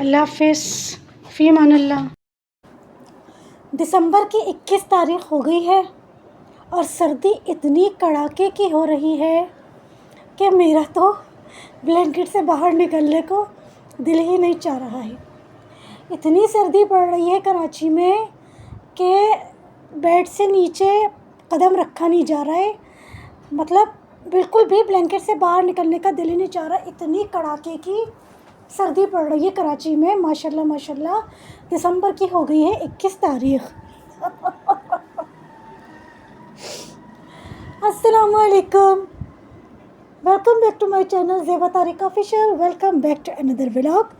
अल्लाह हाफ़िज़, फ़ी अमानिल्लाह। दिसंबर की 21 तारीख़ हो गई है और सर्दी इतनी कड़ाके की हो रही है कि मेरा तो ब्लैंकेट से बाहर निकलने को दिल ही नहीं चाह रहा है। इतनी सर्दी पड़ रही है कराची में कि बेड से नीचे कदम रखा नहीं जा रहा है। मतलब बिल्कुल भी ब्लैंकेट से बाहर निकलने का दिल ही नहीं चाह रहा। इतनी कड़ाके की सर्दी पड़ रही है कराची में, माशाल्लाह माशाल्लाह। दिसंबर की हो गई है 21 तारीख़। अस्सलामु अलैकुम, welcome back to my channel Zeba Tariq official. Welcome back to another vlog.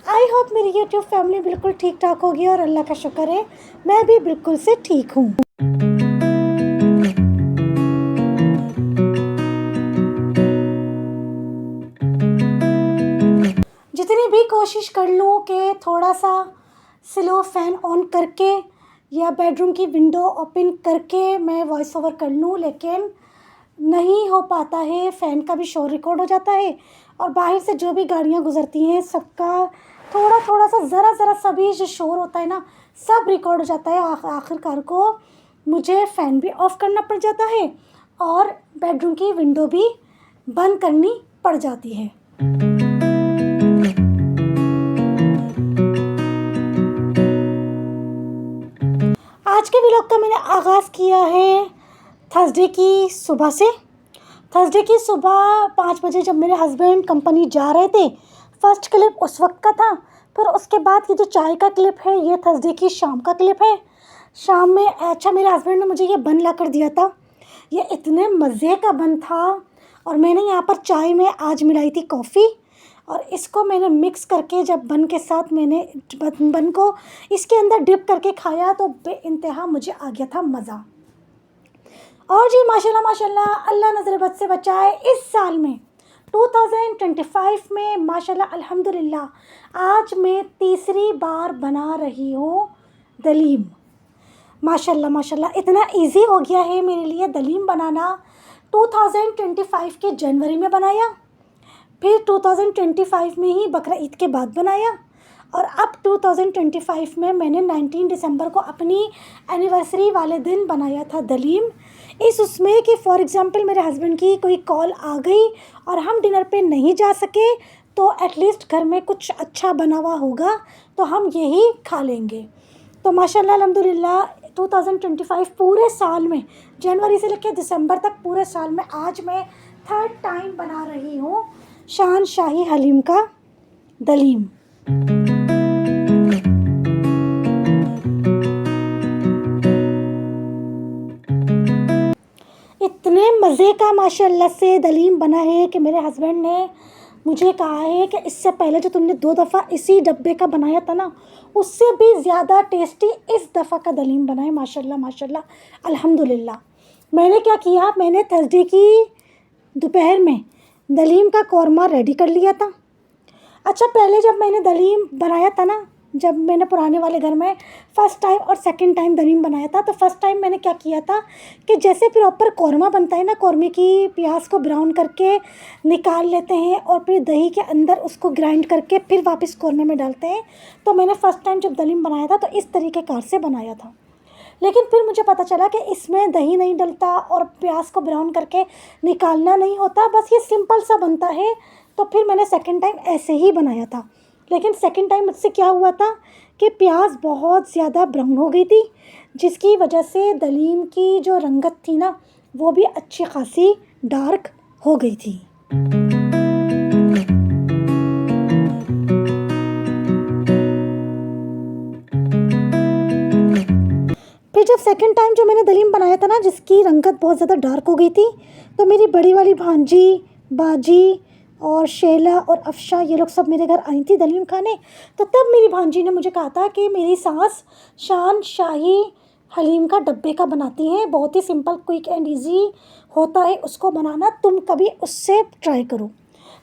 I hope मेरी यूट्यूब फैमिली बिल्कुल ठीक ठाक होगी और अल्लाह का शुक्र है मैं भी बिल्कुल से ठीक हूँ। जितनी भी कोशिश कर लूँ कि थोड़ा सा स्लो फ़ैन ऑन करके या बेडरूम की विंडो ओपन करके मैं वॉइस ओवर कर लूँ, लेकिन नहीं हो पाता है। फ़ैन का भी शोर रिकॉर्ड हो जाता है और बाहर से जो भी गाड़ियाँ गुज़रती हैं सबका थोड़ा थोड़ा सा ज़रा सा भी जो शोर होता है ना, सब रिकॉर्ड हो जाता है। आखिरकार को मुझे फ़ैन भी ऑफ़ करना पड़ जाता है और बेडरूम की विंडो भी बंद करनी पड़ जाती है। आज के व्लॉग का मैंने आगाज़ किया है थर्सडे की सुबह से। थर्सडे की सुबह 5 बजे जब मेरे हस्बैंड कंपनी जा रहे थे, फ़र्स्ट क्लिप उस वक्त का था। फिर उसके बाद ये जो चाय का क्लिप है ये थर्सडे की शाम का क्लिप है। शाम में अच्छा मेरे हस्बैंड ने मुझे ये बन ला कर दिया था। ये इतने मज़े का बन था और मैंने यहाँ पर चाय में आज मिलाई थी कॉफ़ी और इसको मैंने मिक्स करके जब बन के साथ मैंने बन को इसके अंदर डिप करके खाया तो बेइंतहा मुझे आ गया था मज़ा। और जी माशाल्लाह माशाल्लाह, अल्लाह नज़र बद से बचाए। इस साल में 2025 में माशाल्लाह अल्हम्दुलिल्लाह आज मैं तीसरी बार बना रही हूँ दलीम। माशाल्लाह माशाल्लाह इतना इजी हो गया है मेरे लिए दलीम बनाना। 2025 के जनवरी में बनाया, फिर 2025 में ही बकरा ईद के बाद बनाया और अब 2025 में मैंने 19 दिसंबर को अपनी एनिवर्सरी वाले दिन बनाया था दलीम। उसमें कि फॉर एग्ज़ाम्पल मेरे हस्बैंड की कोई कॉल आ गई और हम डिनर पे नहीं जा सके तो एटलीस्ट घर में कुछ अच्छा बना हुआ होगा तो हम यही खा लेंगे। तो माशाल्लाह अल्हम्दुलिल्लाह 2025 पूरे साल में जनवरी से लेकर दिसंबर तक पूरे साल में आज मैं थर्ड टाइम बना रही हूँ शान शाही हलीम का दलीम। इतने मज़े का माशाल्लाह से दलीम बना है कि मेरे हस्बैंड ने मुझे कहा है कि इससे पहले जो तुमने 2 दफ़ा इसी डब्बे का बनाया था ना, उससे भी ज़्यादा टेस्टी इस दफ़ा का दलीम बना है। माशाल्लाह माशाल्लाह अल्हम्दुलिल्लाह। मैंने क्या किया, मैंने थर्सडे की दोपहर में दलीम का कौरमा रेडी कर लिया था। अच्छा पहले जब मैंने दलीम बनाया था ना, जब मैंने पुराने वाले घर में फ़र्स्ट टाइम और सेकंड टाइम दलीम बनाया था, तो फ़र्स्ट टाइम मैंने क्या किया था कि जैसे प्रॉपर कौरमा बनता है ना, कौरमे की प्याज को ब्राउन करके निकाल लेते हैं और फिर दही के अंदर उसको ग्राइंड करके फिर वापस कौरमे में डालते हैं। तो मैंने फ़र्स्ट टाइम जब दलीम बनाया था तो इस तरीके कार से बनाया था, लेकिन फिर मुझे पता चला कि इसमें दही नहीं डलता और प्याज को ब्राउन करके निकालना नहीं होता, बस ये सिंपल सा बनता है। तो फिर मैंने सेकंड टाइम ऐसे ही बनाया था, लेकिन सेकंड टाइम मुझसे क्या हुआ था कि प्याज बहुत ज़्यादा ब्राउन हो गई थी, जिसकी वजह से दलीम की जो रंगत थी ना वो भी अच्छी खासी डार्क हो गई थी। फिर जब सेकंड टाइम जो मैंने दलीम बनाया था ना, जिसकी रंगत बहुत ज़्यादा डार्क हो गई थी, तो मेरी बड़ी वाली भांजी, बाजी और शेला और अफशा ये लोग सब मेरे घर आई थी दलीम खाने। तो तब मेरी भांजी ने मुझे कहा था कि मेरी सास शान शाही हलीम का डब्बे का बनाती हैं, बहुत ही सिंपल क्विक एंड इजी होता है उसको बनाना, तुम कभी उससे ट्राई करो।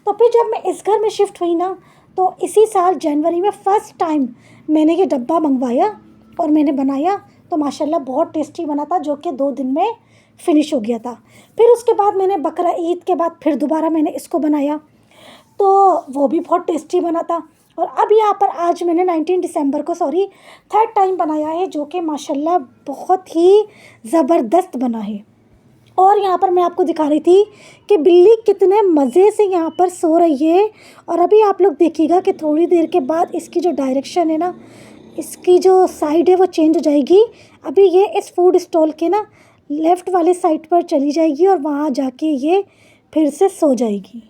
तो फिर जब मैं इस घर में शिफ्ट हुई ना, तो इसी साल जनवरी में फ़र्स्ट टाइम मैंने ये डब्बा मंगवाया और मैंने बनाया। तो माशाल्लाह बहुत टेस्टी बना था, जो कि 2 दिन में फ़िनिश हो गया था। फिर उसके बाद मैंने बकरा ईद के बाद फिर दोबारा मैंने इसको बनाया तो वो भी बहुत टेस्टी बना था। और अब यहाँ पर आज मैंने 19 दिसंबर को थर्ड टाइम बनाया है, जो कि माशाल्लाह बहुत ही ज़बरदस्त बना है। और यहाँ पर मैं आपको दिखा रही थी कि बिल्ली कितने मज़े से यहाँ पर सो रही है। और अभी आप लोग देखिएगा कि थोड़ी देर के बाद इसकी जो डायरेक्शन है ना, इसकी जो साइड है वो चेंज हो जाएगी। अभी ये इस फूड स्टॉल के ना लेफ़्ट वाले साइड पर चली जाएगी और वहाँ जाके ये फिर से सो जाएगी।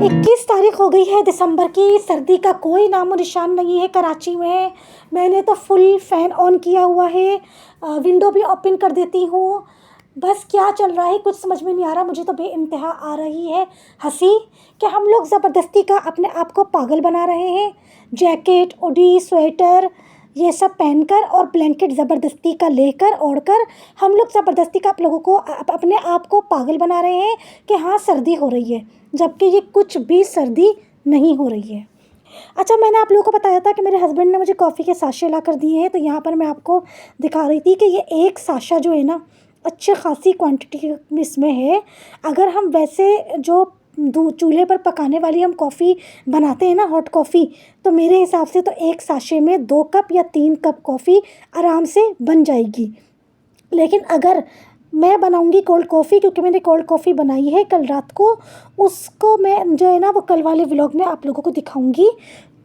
21 तारीख हो गई है दिसंबर की। सर्दी का कोई नामो निशान नहीं है कराची में। मैंने तो फुल फ़ैन ऑन किया हुआ है, विंडो भी ओपन कर देती हूँ। बस क्या चल रहा है कुछ समझ में नहीं आ रहा। मुझे तो बेइंतहा आ रही है हंसी कि हम लोग ज़बरदस्ती का अपने आप को पागल बना रहे हैं। जैकेट, हुडी, स्वेटर ये सब पहनकर और ब्लैंकेट ज़बरदस्ती का लेकर ओढ़कर हम लोग ज़बरदस्ती का आप लोगों को अपने आप को पागल बना रहे हैं कि हाँ सर्दी हो रही है, जबकि ये कुछ भी सर्दी नहीं हो रही है। अच्छा, मैंने आप लोगों को बताया था कि मेरे हस्बैंड ने मुझे कॉफ़ी के साशे ला कर दिए हैं, तो यहाँ पर मैं आपको दिखा रही थी कि ये एक साशा जो है ना अच्छी खासी क्वांटिटी में इसमें है। अगर हम वैसे जो चूल्हे पर पकाने वाली हम कॉफ़ी बनाते हैं ना, हॉट कॉफ़ी, तो मेरे हिसाब से तो एक साशे में 2 कप या 3 कप कॉफ़ी आराम से बन जाएगी। लेकिन अगर मैं बनाऊंगी कोल्ड कॉफ़ी, क्योंकि मैंने कोल्ड कॉफ़ी बनाई है कल रात को, उसको मैं जो है ना वो कल वाले व्लॉग में आप लोगों को दिखाऊंगी।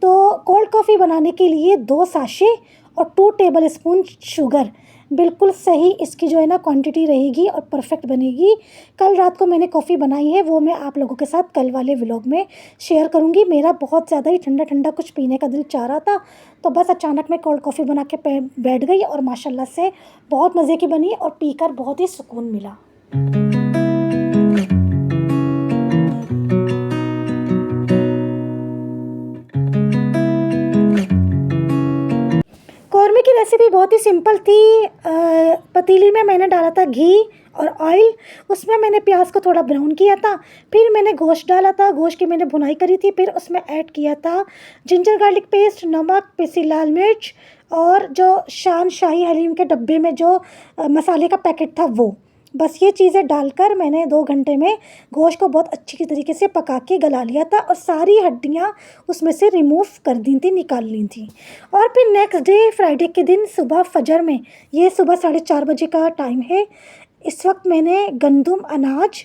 तो कोल्ड कॉफ़ी बनाने के लिए 2 साशे और 2 टेबल स्पून शुगर, बिल्कुल सही इसकी जो है ना क्वांटिटी रहेगी और परफेक्ट बनेगी। कल रात को मैंने कॉफ़ी बनाई है, वो मैं आप लोगों के साथ कल वाले व्लॉग में शेयर करूंगी। मेरा बहुत ज़्यादा ही ठंडा ठंडा कुछ पीने का दिल चाह रहा था, तो बस अचानक मैं कोल्ड कॉफ़ी बना के बैठ गई और माशाल्लाह से बहुत मज़े की बनी और पीकर बहुत ही सुकून मिला। कौरमे की रेसिपी बहुत ही सिंपल थी। पतीली में मैंने डाला था घी और ऑयल, उसमें मैंने प्याज को थोड़ा ब्राउन किया था, फिर मैंने गोश्त डाला था, गोश्त की मैंने भुनाई करी थी, फिर उसमें ऐड किया था जिंजर गार्लिक पेस्ट, नमक, पिसी लाल मिर्च और जो शान शाही हलीम के डब्बे में जो मसाले का पैकेट था वो। बस ये चीज़ें डालकर मैंने 2 घंटे में गोश्त को बहुत अच्छी तरीके से पका के गला लिया था और सारी हड्डियाँ उसमें से रिमूव कर दी थी, निकाल ली थी। और फिर नेक्स्ट डे फ्राइडे के दिन सुबह फजर में, ये सुबह 4:30 बजे का टाइम है, इस वक्त मैंने गंदम अनाज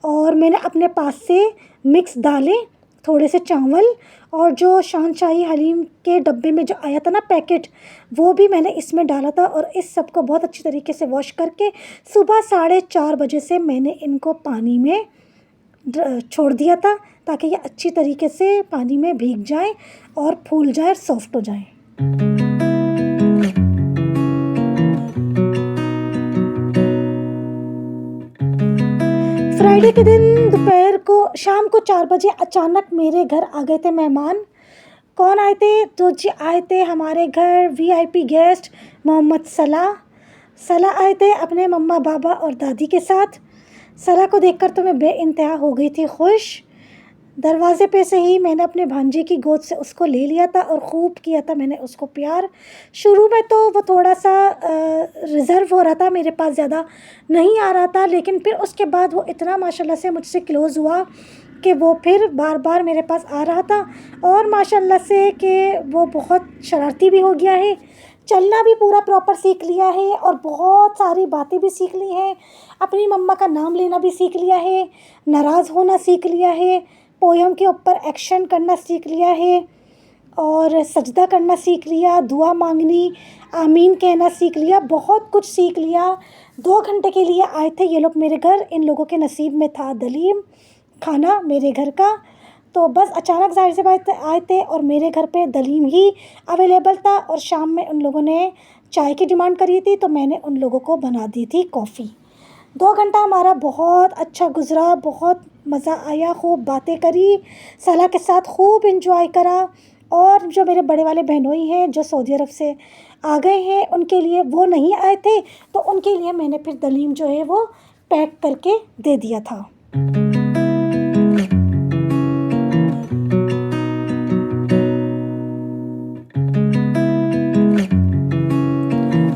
और मैंने अपने पास से मिक्स दालें, थोड़े से चावल और जो शानशाही हलीम के डब्बे में जो आया था ना पैकेट, वो भी मैंने इसमें डाला था और इस सब को बहुत अच्छी तरीके से वॉश करके सुबह 4:30 बजे से मैंने इनको पानी में छोड़ दिया था, ताकि ये अच्छी तरीके से पानी में भीग जाए और फूल जाए और सॉफ्ट हो जाए। फ्राइडे के दिन दोपहर को शाम को 4 बजे अचानक मेरे घर आ गए थे मेहमान। कौन आए थे? तो जी आए थे हमारे घर वीआईपी गेस्ट मोहम्मद सलाह आए थे अपने मम्मा बाबा और दादी के साथ। सलाह को देखकर तो मैं बेइंतहा हो गई थी खुश। दरवाज़े पे से ही मैंने अपने भांजे की गोद से उसको ले लिया था और खूब किया था मैंने उसको प्यार। शुरू में तो वो थोड़ा सा रिज़र्व हो रहा था, मेरे पास ज़्यादा नहीं आ रहा था, लेकिन फिर उसके बाद वो इतना माशाल्लाह से मुझसे क्लोज़ हुआ कि वो फिर बार बार मेरे पास आ रहा था। और माशाल्लाह से कि वो बहुत शरारती भी हो गया है, चलना भी पूरा प्रॉपर सीख लिया है और बहुत सारी बातें भी सीख ली हैं। अपनी मम्मा का नाम लेना भी सीख लिया है, नाराज़ होना सीख लिया है, पोयम के ऊपर एक्शन करना सीख लिया है और सजदा करना सीख लिया, दुआ मांगनी, आमीन कहना सीख लिया, बहुत कुछ सीख लिया। 2 घंटे के लिए आए थे ये लोग मेरे घर। इन लोगों के नसीब में था दलीम खाना मेरे घर का, तो बस अचानक ज़ाहिर सी बात आए थे और मेरे घर पे दलीम ही अवेलेबल था। और शाम में उन लोगों ने चाय की डिमांड करी थी, तो मैंने उन लोगों को बना दी थी कॉफ़ी। 2 घंटा हमारा बहुत अच्छा गुज़रा, बहुत मज़ा आया, खूब बातें करी, सलाह के साथ खूब एंजॉय करा। और जो मेरे बड़े वाले बहनोई हैं जो सऊदी अरब से आ गए हैं, उनके लिए वो नहीं आए थे, तो उनके लिए मैंने फिर दलीम जो है वो पैक करके दे दिया था।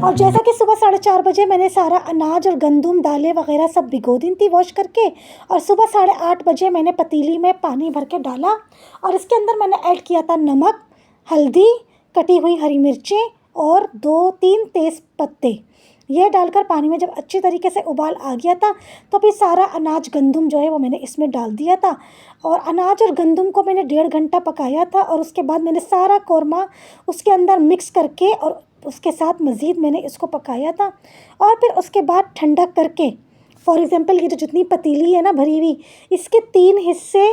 और जैसा कि सुबह 4:30 बजे मैंने सारा अनाज और गंदम दालें वगैरह सब भिगो दी थी वॉश करके, और सुबह 8:30 बजे मैंने पतीली में पानी भर के डाला और इसके अंदर मैंने ऐड किया था नमक, हल्दी, कटी हुई हरी मिर्चें और 2-3 तेज़ पत्ते। ये डालकर पानी में जब अच्छी तरीके से उबाल आ गया था तो फिर सारा अनाज गंदम जो है वो मैंने इसमें डाल दिया था, और अनाज और गंदम को मैंने 1.5 घंटा पकाया था। और उसके बाद मैंने सारा कौरमा उसके अंदर मिक्स करके और उसके साथ मज़ीद मैंने इसको पकाया था। और फिर उसके बाद ठंडा करके, फॉर एग्ज़ाम्पल ये जो जितनी पतीली है ना भरी हुई, इसके 3 हिस्से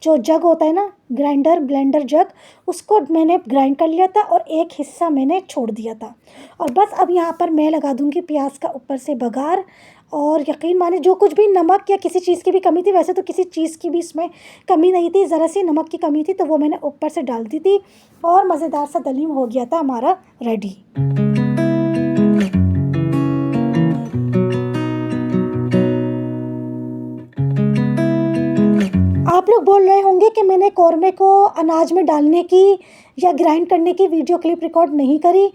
जो जग होता है ना ब्लेंडर जग, उसको मैंने ग्राइंड कर लिया था और एक हिस्सा मैंने छोड़ दिया था। और बस अब यहाँ पर मैं लगा दूँगी प्याज का ऊपर से बघार। और यकीन माने जो कुछ भी नमक या किसी चीज़ की भी कमी थी, वैसे तो किसी चीज़ की भी इसमें कमी नहीं थी, ज़रा सी नमक की कमी थी तो वो मैंने ऊपर से डाल दी थी और मज़ेदार सा दलीम हो गया था हमारा रेडी। आप लोग बोल रहे होंगे कि मैंने कौरमे को अनाज में डालने की या ग्राइंड करने की वीडियो क्लिप रिकॉर्ड नहीं करी।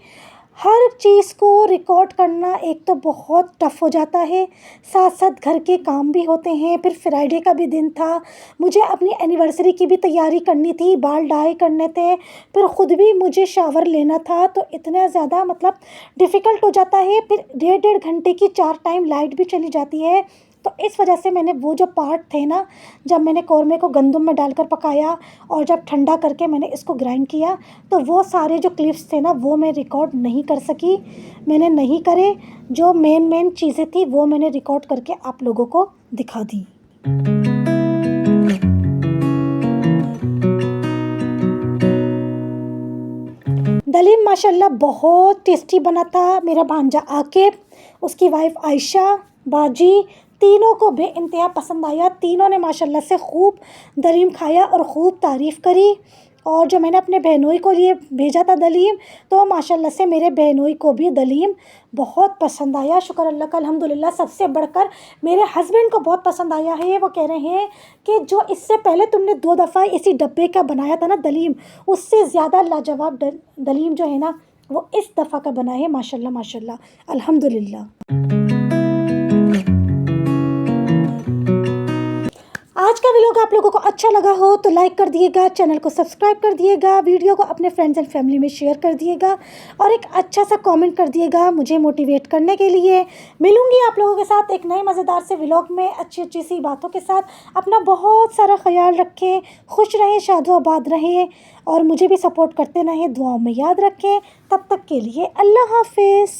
हर चीज़ को रिकॉर्ड करना एक तो बहुत टफ़ हो जाता है, साथ साथ घर के काम भी होते हैं। फिर फ्राइडे का भी दिन था, मुझे अपनी एनिवर्सरी की भी तैयारी करनी थी, बाल डाई करने थे, फिर ख़ुद भी मुझे शावर लेना था, तो इतना ज़्यादा मतलब डिफ़िकल्ट हो जाता है। फिर 1.5 घंटे की 4 टाइम लाइट भी चली जाती है। तो इस वजह से मैंने वो जो पार्ट थे ना, जब मैंने कौरमे को गंदम में डालकर पकाया और जब ठंडा करके मैंने इसको ग्राइंड किया, तो वो सारे जो क्लिप्स थे ना वो मैं रिकॉर्ड नहीं कर सकी, मैंने नहीं करे। जो मेन चीज़ें थी वो मैंने रिकॉर्ड करके आप लोगों को दिखा दी। दलीम माशाल्लाह बहुत टेस्टी बना था। मेरा भांजा आकिब, उसकी वाइफ आयशा, बाजी, तीनों को बेइंतहा पसंद आया। तीनों ने माशाल्लाह से खूब दलीम खाया और ख़ूब तारीफ़ करी। और जो मैंने अपने बहनोई को लिए भेजा था दलीम, तो माशाल्लाह से मेरे बहनोई को भी दलीम बहुत पसंद आया। शुक्र अल्लाह का, अल्हम्दुलिल्लाह। सबसे बढ़कर मेरे हस्बैंड को बहुत पसंद आया है। वो कह रहे हैं कि जो इससे पहले तुमने 2 दफ़ा इसी डब्बे का बनाया था ना दलीम, उससे ज़्यादा लाजवाब दलीम जो है ना वो इस दफ़ा का बना है। माशाल्लाह माशाल्लाह, अल्हम्दुलिल्लाह। आज का व्लॉग आप लोगों को अच्छा लगा हो तो लाइक कर दिएगा, चैनल को सब्सक्राइब कर दिएगा, वीडियो को अपने फ्रेंड्स एंड फैमिली में शेयर कर दिएगा और एक अच्छा सा कमेंट कर दिएगा मुझे मोटिवेट करने के लिए। मिलूंगी आप लोगों के साथ एक नए मज़ेदार से व्लॉग में अच्छी सी बातों के साथ। अपना बहुत सारा ख्याल रखें, खुश रहें, शादोआबाद रहें और मुझे भी सपोर्ट करते रहें, दुआओं में याद रखें। तब तक के लिए अल्लाह हाफिज़।